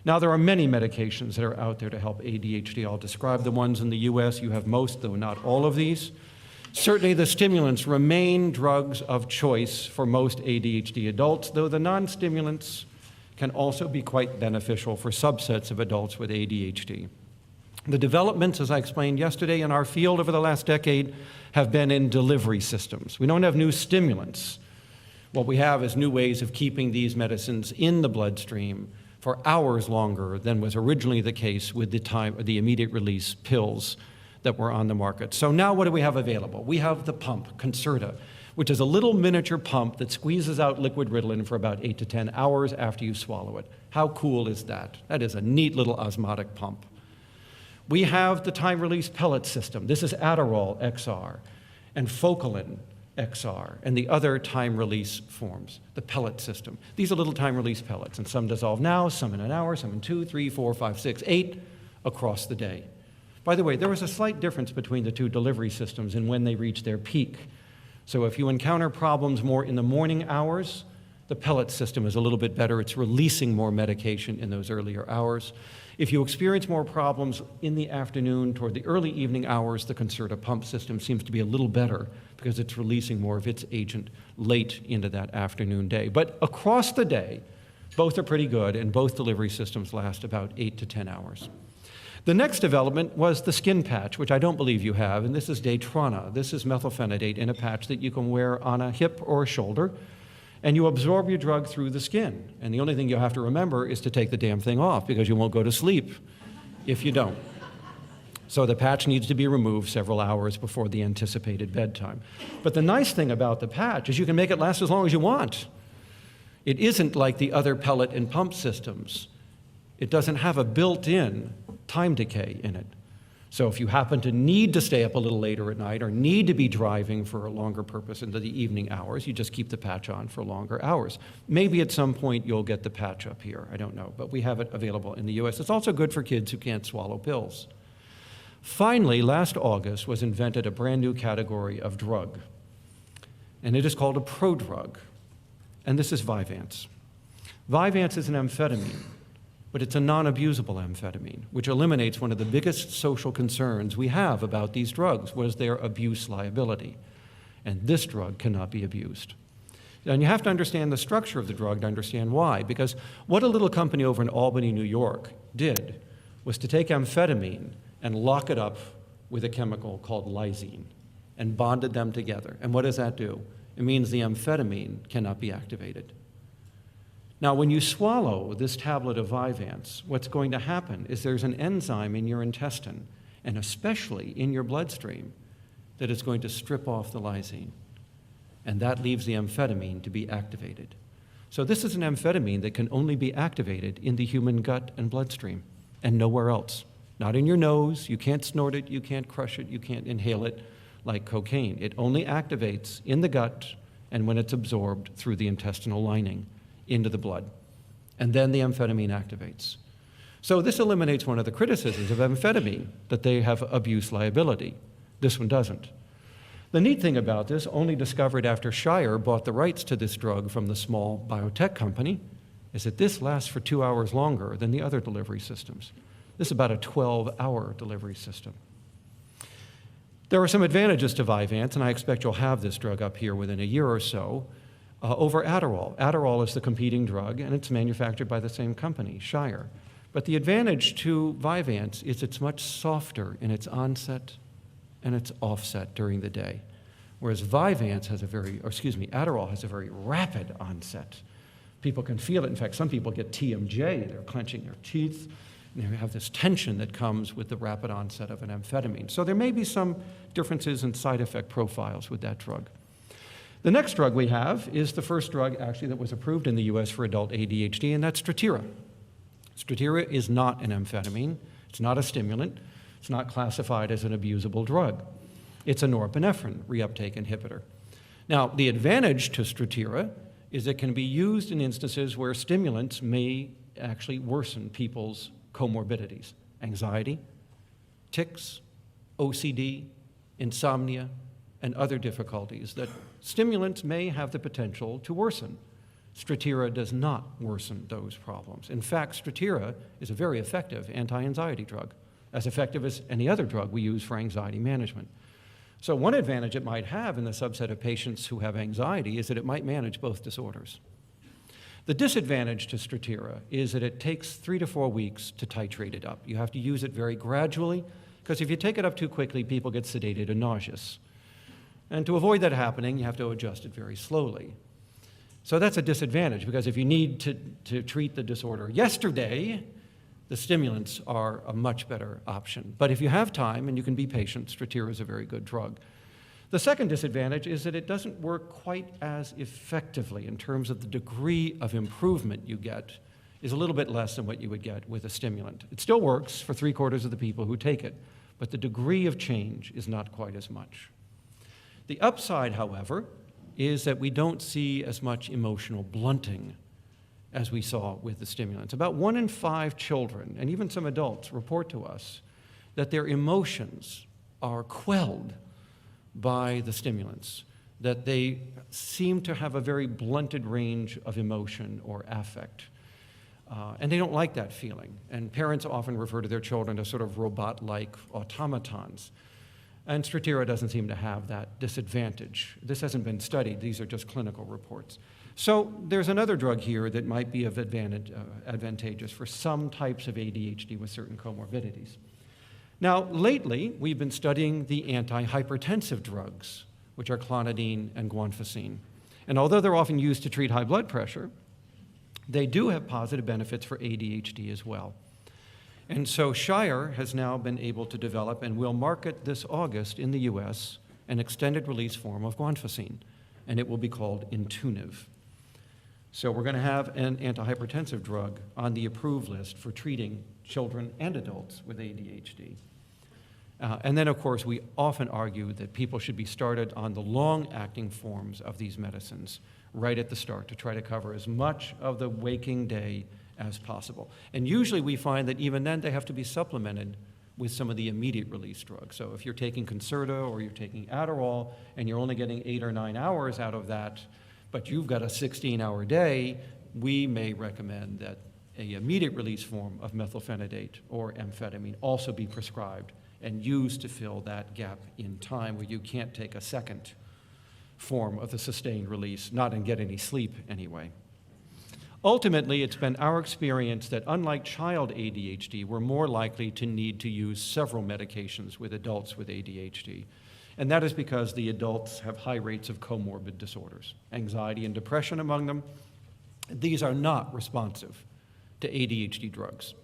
Now, there are many medications that are out there to help ADHD. I'll describe the ones in the US. You have most, though not all of these. Certainly, the stimulants remain drugs of choice for most ADHD adults, though the non-stimulants can also be quite beneficial for subsets of adults with ADHD. The developments, as I explained yesterday, in our field over the last decade have been in delivery systems. We don't have new stimulants. What we have is new ways of keeping these medicines in the bloodstream for hours longer than was originally the case with the immediate release pills that were on the market. So now what do we have available? We have the pump, Concerta, which is a little miniature pump that squeezes out liquid Ritalin for about 8 to 10 hours after you swallow it. How cool is that? That is a neat little osmotic pump. We have the time-release pellet system. This is Adderall XR and Focalin XR and the other time-release forms, the pellet system. These are little time-release pellets, and some dissolve now, some in an hour, some in 2, 3, 4, 5, 6, 8 across the day. By the way, there was a slight difference between the two delivery systems in when they reach their peak. So if you encounter problems more in the morning hours, the pellet system is a little bit better. It's releasing more medication in those earlier hours. If you experience more problems in the afternoon toward the early evening hours, the Concerta pump system seems to be a little better because it's releasing more of its agent late into that afternoon day. But across the day, both are pretty good, and both delivery systems last about 8 to 10 hours. The next development was the skin patch, which I don't believe you have, and this is Daytrana. This is methylphenidate in a patch that you can wear on a hip or a shoulder, and you absorb your drug through the skin. And the only thing you have to remember is to take the damn thing off, because you won't go to sleep if you don't. So the patch needs to be removed several hours before the anticipated bedtime. But the nice thing about the patch is you can make it last as long as you want. It isn't like the other pellet and pump systems. It doesn't have a built-in time decay in it. So if you happen to need to stay up a little later at night or need to be driving for a longer purpose into the evening hours, you just keep the patch on for longer hours. Maybe at some point you'll get the patch up here, I don't know, but we have it available in the US. It's also good for kids who can't swallow pills. Finally, last August was invented a brand new category of drug, and it is called a prodrug, and this is Vyvanse. Vyvanse is an amphetamine, but it's a non-abusable amphetamine, which eliminates one of the biggest social concerns we have about these drugs, was their abuse liability. And this drug cannot be abused. And you have to understand the structure of the drug to understand why, because what a little company over in Albany, New York did was to take amphetamine and lock it up with a chemical called lysine and bonded them together. And what does that do? It means the amphetamine cannot be activated. Now, when you swallow this tablet of Vyvanse, what's going to happen is there's an enzyme in your intestine, and especially in your bloodstream, that is going to strip off the lysine. And that leaves the amphetamine to be activated. So this is an amphetamine that can only be activated in the human gut and bloodstream, and nowhere else. Not in your nose, you can't snort it, you can't crush it, you can't inhale it like cocaine. It only activates in the gut and when it's absorbed through the intestinal lining into the blood. And then the amphetamine activates. So this eliminates one of the criticisms of amphetamine, that they have abuse liability. This one doesn't. The neat thing about this, only discovered after Shire bought the rights to this drug from the small biotech company, is that this lasts for 2 hours longer than the other delivery systems. This is about a 12-hour delivery system. There are some advantages to Vyvanse, and I expect you'll have this drug up here within a year or so, over Adderall. Adderall is the competing drug, and it's manufactured by the same company, Shire. But the advantage to Vyvanse is it's much softer in its onset and its offset during the day, whereas Adderall has a very rapid onset. People can feel it. In fact, some people get TMJ. They're clenching their teeth, and they have this tension that comes with the rapid onset of an amphetamine. So there may be some differences in side effect profiles with that drug. The next drug we have is the first drug, actually, that was approved in the US for adult ADHD, and that's Strattera. Strattera is not an amphetamine. It's not a stimulant. It's not classified as an abusable drug. It's a norepinephrine reuptake inhibitor. Now, the advantage to Strattera is it can be used in instances where stimulants may actually worsen people's comorbidities: anxiety, tics, OCD, insomnia, and other difficulties that stimulants may have the potential to worsen. Strattera does not worsen those problems. In fact, Strattera is a very effective anti-anxiety drug, as effective as any other drug we use for anxiety management. So one advantage it might have in the subset of patients who have anxiety is that it might manage both disorders. The disadvantage to Strattera is that it takes 3 to 4 weeks to titrate it up. You have to use it very gradually, because if you take it up too quickly, people get sedated and nauseous. And to avoid that happening, you have to adjust it very slowly. So that's a disadvantage, because if you need to treat the disorder yesterday, the stimulants are a much better option. But if you have time and you can be patient, Strattera is a very good drug. The second disadvantage is that it doesn't work quite as effectively in terms of the degree of improvement you get is a little bit less than what you would get with a stimulant. It still works for 3/4 of the people who take it, but the degree of change is not quite as much. The upside, however, is that we don't see as much emotional blunting as we saw with the stimulants. About 1 in 5 children, and even some adults, report to us that their emotions are quelled by the stimulants, that they seem to have a very blunted range of emotion or affect. And they don't like that feeling. And parents often refer to their children as sort of robot-like automatons. And Strattera doesn't seem to have that disadvantage. This hasn't been studied. These are just clinical reports. So there's another drug here that might be of advantageous for some types of ADHD with certain comorbidities. Now, lately, we've been studying the antihypertensive drugs, which are clonidine and guanfacine. And although they're often used to treat high blood pressure, they do have positive benefits for ADHD as well. And so Shire has now been able to develop and will market this August in the US an extended release form of guanfacine, and it will be called Intuniv. So we're going to have an antihypertensive drug on the approved list for treating children and adults with ADHD. And then, of course, we often argue that people should be started on the long-acting forms of these medicines right at the start to try to cover as much of the waking day as possible. And usually we find that even then they have to be supplemented with some of the immediate release drugs. So if you're taking Concerta or you're taking Adderall and you're only getting 8 or 9 hours out of that, but you've got a 16-hour day, we may recommend that an immediate release form of methylphenidate or amphetamine also be prescribed and used to fill that gap in time where you can't take a second form of the sustained release, not and get any sleep anyway. Ultimately, it's been our experience that unlike child ADHD, we're more likely to need to use several medications with adults with ADHD. And that is because the adults have high rates of comorbid disorders, anxiety and depression among them. These are not responsive to ADHD drugs.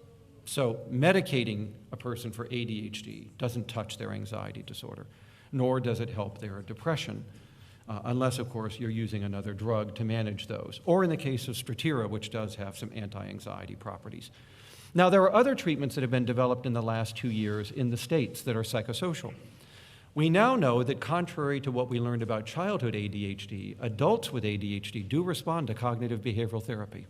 So medicating a person for ADHD doesn't touch their anxiety disorder, nor does it help their depression, unless, of course, you're using another drug to manage those, or in the case of Strattera, which does have some anti-anxiety properties. Now, there are other treatments that have been developed in the last 2 years in the States that are psychosocial. We now know that contrary to what we learned about childhood ADHD, adults with ADHD do respond to cognitive behavioral therapy.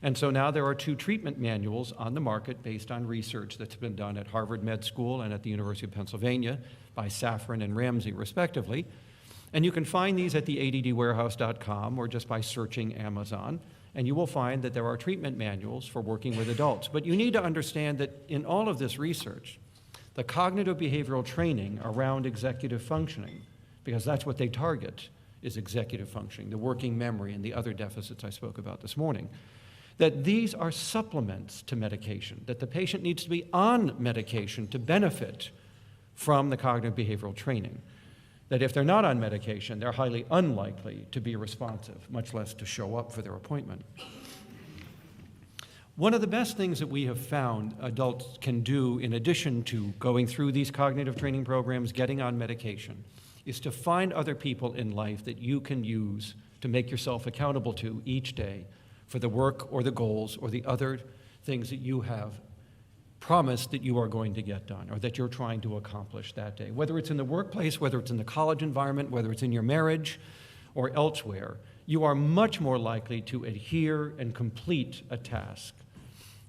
And so now there are 2 treatment manuals on the market based on research that's been done at Harvard Med School and at the University of Pennsylvania by Safran and Ramsey, respectively. And you can find these at the addwarehouse.com or just by searching Amazon, and you will find that there are treatment manuals for working with adults. But you need to understand that in all of this research, the cognitive behavioral training around executive functioning, because that's what they target, is executive functioning, the working memory and the other deficits I spoke about this morning, that these are supplements to medication, that the patient needs to be on medication to benefit from the cognitive behavioral training, that if they're not on medication, they're highly unlikely to be responsive, much less to show up for their appointment. One of the best things that we have found adults can do in addition to going through these cognitive training programs, getting on medication, is to find other people in life that you can use to make yourself accountable to each day for the work or the goals or the other things that you have promised that you are going to get done or that you're trying to accomplish that day. Whether it's in the workplace, whether it's in the college environment, whether it's in your marriage or elsewhere, you are much more likely to adhere and complete a task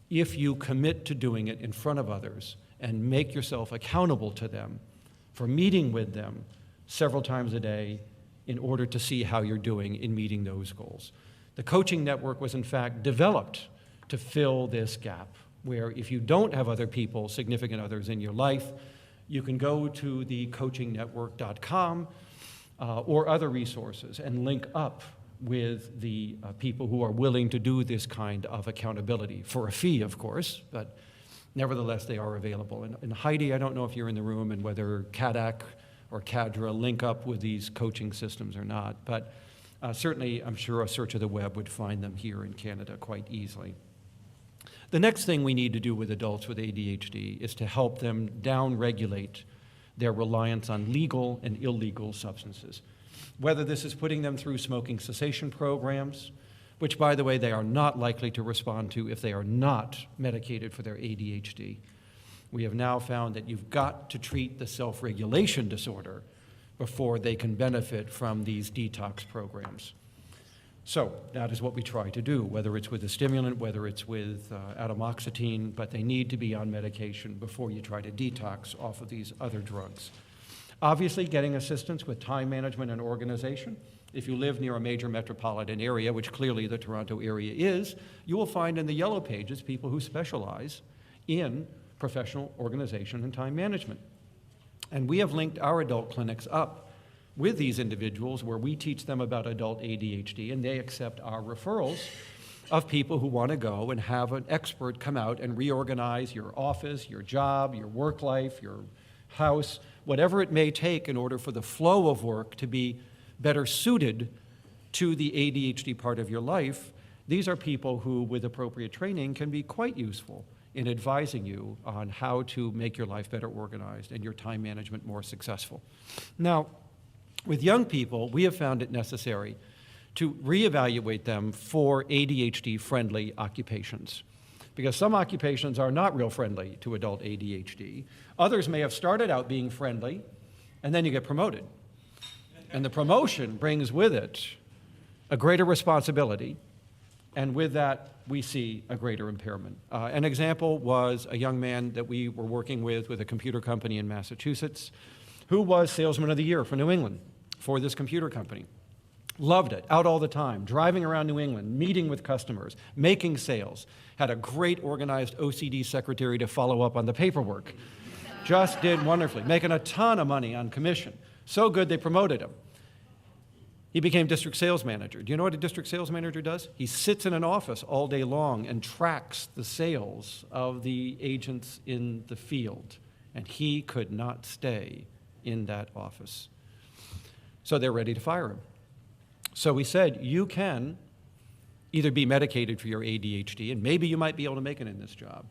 if you commit to doing it in front of others and make yourself accountable to them for meeting with them several times a day in order to see how you're doing in meeting those goals. The coaching network was in fact developed to fill this gap, where if you don't have other people, significant others in your life, you can go to the coachingnetwork.com or other resources and link up with the people who are willing to do this kind of accountability, for a fee, of course, but nevertheless, they are available. And Heidi, I don't know if you're in the room and whether CADAC or CADRA link up with these coaching systems or not, but certainly I'm sure a search of the web would find them here in Canada quite easily. The next thing we need to do with adults with ADHD is to help them down-regulate their reliance on legal and illegal substances. Whether this is putting them through smoking cessation programs, which, by the way, they are not likely to respond to if they are not medicated for their ADHD. We have now found that you've got to treat the self-regulation disorder before they can benefit from these detox programs. So that is what we try to do, whether it's with a stimulant, whether it's with atomoxetine, but they need to be on medication before you try to detox off of these other drugs. Obviously, getting assistance with time management and organization. If you live near a major metropolitan area, which clearly the Toronto area is, you will find in the yellow pages people who specialize in professional organization and time management. And we have linked our adult clinics up with these individuals where we teach them about adult ADHD, and they accept our referrals of people who want to go and have an expert come out and reorganize your office, your job, your work life, your house, whatever it may take in order for the flow of work to be better suited to the ADHD part of your life. These are people who, with appropriate training, can be quite useful in advising you on how to make your life better organized and your time management more successful. Now, with young people, we have found it necessary to reevaluate them for ADHD-friendly occupations, because some occupations are not real friendly to adult ADHD. Others may have started out being friendly, and then you get promoted. And the promotion brings with it a greater responsibility, and with that, we see a greater impairment. An example was a young man that we were working with a computer company in Massachusetts, who was Salesman of the Year for New England for this computer company. Loved it, out all the time, driving around New England, meeting with customers, making sales, had a great organized OCD secretary to follow up on the paperwork. Just did wonderfully, making a ton of money on commission. So good they promoted him. He became district sales manager. Do you know what a district sales manager does? He sits in an office all day long and tracks the sales of the agents in the field. And he could not stay in that office. So they're ready to fire him. So we said, you can either be medicated for your ADHD, and maybe you might be able to make it in this job,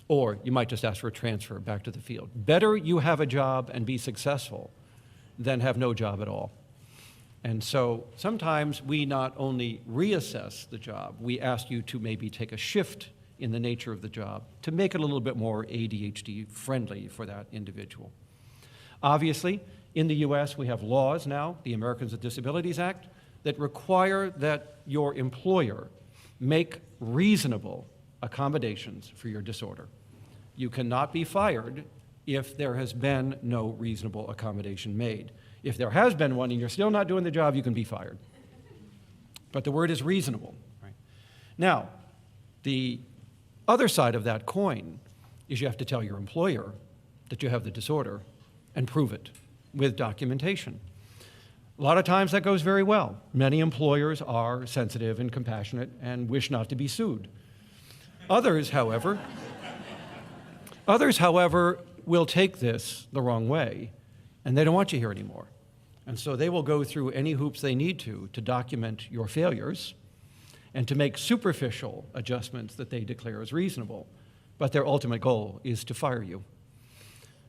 or you might just ask for a transfer back to the field. Better you have a job and be successful than have no job at all. And so sometimes we not only reassess the job, we ask you to maybe take a shift in the nature of the job to make it a little bit more ADHD friendly for that individual. Obviously, in the US, we have laws now, the Americans with Disabilities Act, that require that your employer make reasonable accommodations for your disorder. You cannot be fired if there has been no reasonable accommodation made. If there has been one and you're still not doing the job, you can be fired. But the word is reasonable. Right? Now, the other side of that coin is you have to tell your employer that you have the disorder and prove it with documentation. A lot of times that goes very well. Many employers are sensitive and compassionate and wish not to be sued. Others, however, will take this the wrong way, and they don't want you here anymore. And so they will go through any hoops they need to document your failures and to make superficial adjustments that they declare as reasonable. But their ultimate goal is to fire you.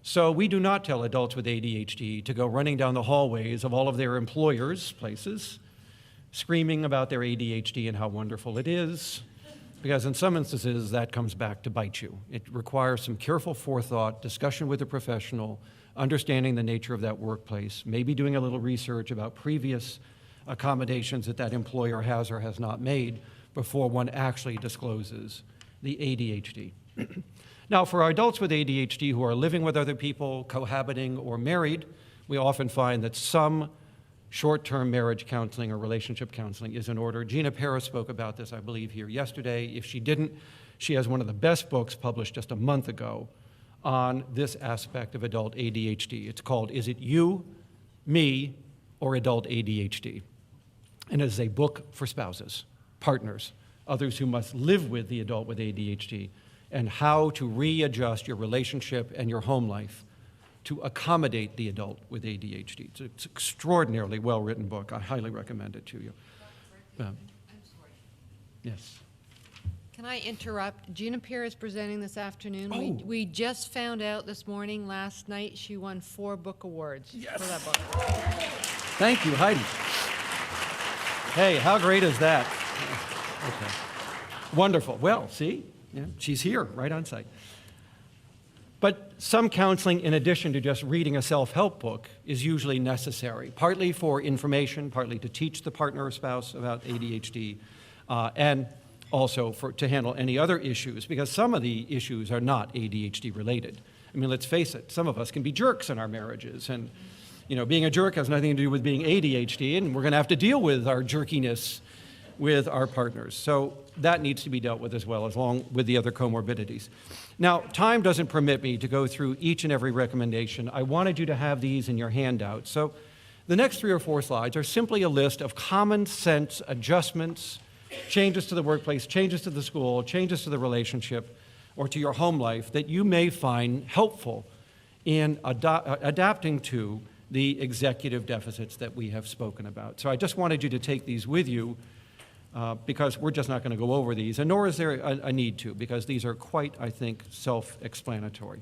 So we do not tell adults with ADHD to go running down the hallways of all of their employers' places, screaming about their ADHD and how wonderful it is, because in some instances that comes back to bite you. It requires some careful forethought, discussion with a professional, understanding the nature of that workplace, maybe doing a little research about previous accommodations that that employer has or has not made before one actually discloses the ADHD. Now, for our adults with ADHD who are living with other people, cohabiting, or married, we often find that some short-term marriage counseling or relationship counseling is in order. Gina Paris spoke about this, I believe, here yesterday. If she didn't, she has one of the best books published just a month ago on this aspect of adult ADHD. It's called Is It You, Me, or Adult ADHD? And it is a book for spouses, partners, others who must live with the adult with ADHD, and how to readjust your relationship and your home life to accommodate the adult with ADHD. It's an extraordinarily well-written book. I highly recommend it to you. I'm sorry. Yes. Can I interrupt? Gina Pierre is presenting this afternoon. Oh. We just found out this morning, last night, she won 4 book awards for that book. Thank you, Heidi. Hey, how great is that? Okay. Wonderful. Well, see, yeah, she's here, right on site. But some counseling, in addition to just reading a self-help book, is usually necessary, partly for information, partly to teach the partner or spouse about ADHD, and also to handle any other issues, because some of the issues are not ADHD related. I mean, let's face it, some of us can be jerks in our marriages, and being a jerk has nothing to do with being ADHD, and we're going to have to deal with our jerkiness with our partners. So that needs to be dealt with as well, along with the other comorbidities. Now, time doesn't permit me to go through each and every recommendation. I wanted you to have these in your handout. So the next 3 or 4 slides are simply a list of common sense adjustments, changes to the workplace, changes to the school, changes to the relationship, or to your home life that you may find helpful in adapting to the executive deficits that we have spoken about. So I just wanted you to take these with you because we're just not going to go over these, and nor is there a need to, because these are quite, I think, self-explanatory.